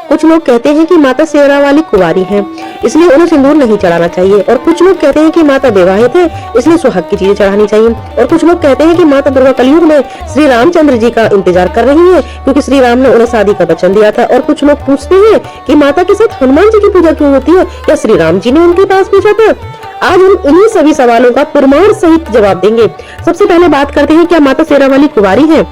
कुछ लोग कहते हैं कि माता शेरावाली कुंवारी हैं, इसलिए उन्हें सिंदूर नहीं चढ़ाना चाहिए, और कुछ लोग कहते हैं कि माता विवाहित है, इसलिए सुहाग की चीजें चढ़ानी चाहिए, और कुछ लोग कहते हैं कि माता दुर्गा कलयुग में श्री रामचंद्र जी का इंतजार कर रही है, क्योंकि श्री राम ने उन्हें शादी का वचन दिया था। और कुछ लोग पूछते हैं कि माता के साथ हनुमान जी की पूजा क्यों होती है, या श्री राम जी ने उनके पास पूछा था। आज हम इन्हीं सभी सवालों का प्रमाण सहित जवाब देंगे। सबसे पहले बात करते हैं, क्या माता शेरावाली कुंवारी है?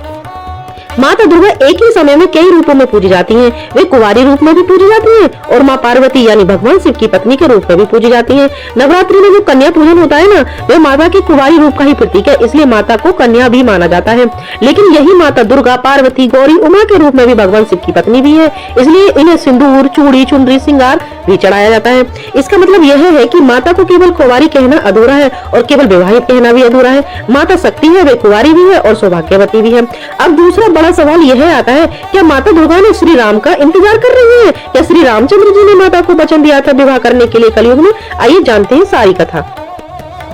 माता दुर्गा एक ही समय में कई रूपों में पूजी जाती हैं। वे कुंवारी रूप में भी पूजी जाती हैं और माँ पार्वती यानी भगवान शिव की पत्नी के रूप में भी पूजी जाती हैं। नवरात्रि में जो कन्या पूजन होता है ना, वे माता के कुंवारी रूप का ही प्रतीक है, इसलिए माता को कन्या भी माना जाता है। लेकिन यही माता दुर्गा, पार्वती, गौरी, उमा के रूप में भी भगवान शिव की पत्नी भी है, इसलिए इन्हें सिंदूर, चूड़ी, चुनरी, श्रृंगार भी चढ़ाया जाता है। इसका मतलब यह है कि माता को केवल कुंवारी कहना अधूरा है और केवल विवाहित कहना भी अधूरा है। माता शक्ति है, वे कुंवारी भी है और सौभाग्यवती भी है। अब दूसरा बड़ा सवाल यह आता है, क्या माता दुर्गा ने श्री राम का इंतजार कर रही है, या श्री रामचंद्र जी ने माता को वचन दिया था विवाह करने के लिए कलयुग में? आइए जानते हैं सारी कथा।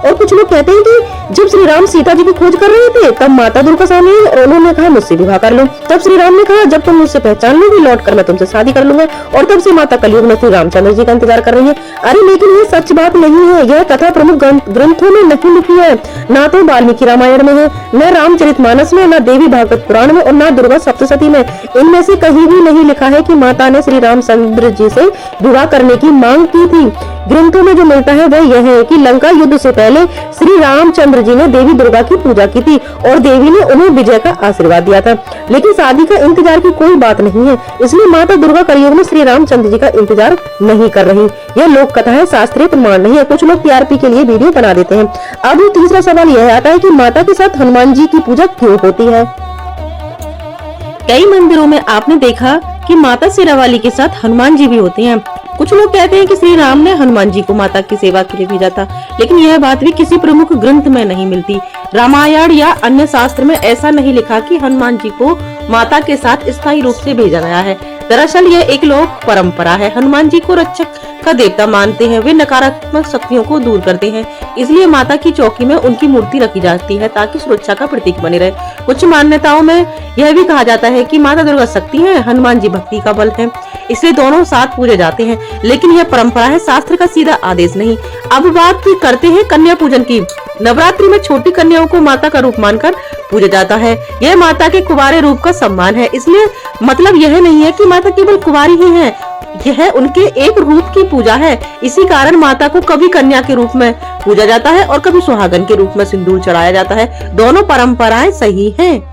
और कुछ लोग कहते हैं कि जब श्री राम सीता जी की खोज कर रहे थे, तब माता दुर्गा सामने आई और उन्होंने कहा मुझसे विवाह कर लो। तब श्री राम ने कहा, जब तुम मुझसे पहचान लोगी, लौट कर मैं तुमसे शादी कर लूंगा। और तब से माता कलयुग में श्री रामचंद्र जी का इंतजार कर रही है। अरे लेकिन ये सच बात नहीं है, यह कथा प्रमुख ग्रंथों में नहीं लिखी है। ना तो वाल्मीकि रामायण में है, न रामचरितमानस में, न देवी भागवत पुराण में, और न दुर्गा सप्तशती में। इनमें से कहीं भी नहीं लिखा है कि माता ने श्री रामचंद्र जी से विवाह करने की मांग की थी। ग्रंथों में जो मिलता है वह यह है कि लंका युद्ध से पहले श्री रामचंद्र जी ने देवी दुर्गा की पूजा की थी और देवी ने उन्हें विजय का आशीर्वाद दिया था। लेकिन शादी का इंतजार की कोई बात नहीं है, इसलिए माता दुर्गा कलयुग में श्री रामचंद्र जी का इंतजार नहीं कर रही। यह लोक कथा है, शास्त्रीय प्रमाण नहीं है। कुछ लोग टीआरपी के लिए वीडियो बना देते हैं। अब तीसरा सवाल यह आता है कि माता के साथ हनुमान जी की पूजा क्यों होती है? कई मंदिरों में आपने देखा कि माता शेरावाली के साथ हनुमान जी भी होते हैं। कुछ लोग कहते हैं कि श्री राम ने हनुमान जी को माता की सेवा के लिए भेजा था, लेकिन यह बात भी किसी प्रमुख ग्रंथ में नहीं मिलती। रामायण या अन्य शास्त्र में ऐसा नहीं लिखा कि हनुमान जी को माता के साथ स्थायी रूप से भेजा गया है। दरअसल यह एक लोक परंपरा है। हनुमान जी को रक्षक का देवता मानते हैं, वे नकारात्मक शक्तियों को दूर करते हैं, इसलिए माता की चौकी में उनकी मूर्ति रखी जाती है ताकि सुरक्षा का प्रतीक बने रहे। कुछ मान्यताओं में यह भी कहा जाता है कि माता दुर्गा शक्ति है, हनुमान जी भक्ति का बल है, इसलिए दोनों साथ पूजे जाते हैं। लेकिन यह परंपरा है, शास्त्र का सीधा आदेश नहीं। अब बात करते हैं कन्या पूजन की। नवरात्रि में छोटी कन्याओं को माता का रूप मानकर पूजा जाता है। यह माता के कुंवारे रूप का सम्मान है, इसलिए मतलब यह नहीं है कि माता केवल कुंवारी ही है, यह उनके एक रूप की पूजा है। इसी कारण माता को कभी कन्या के रूप में पूजा जाता है और कभी सुहागन के रूप में सिंदूर चढ़ाया जाता है। दोनों परंपराएं सही हैं।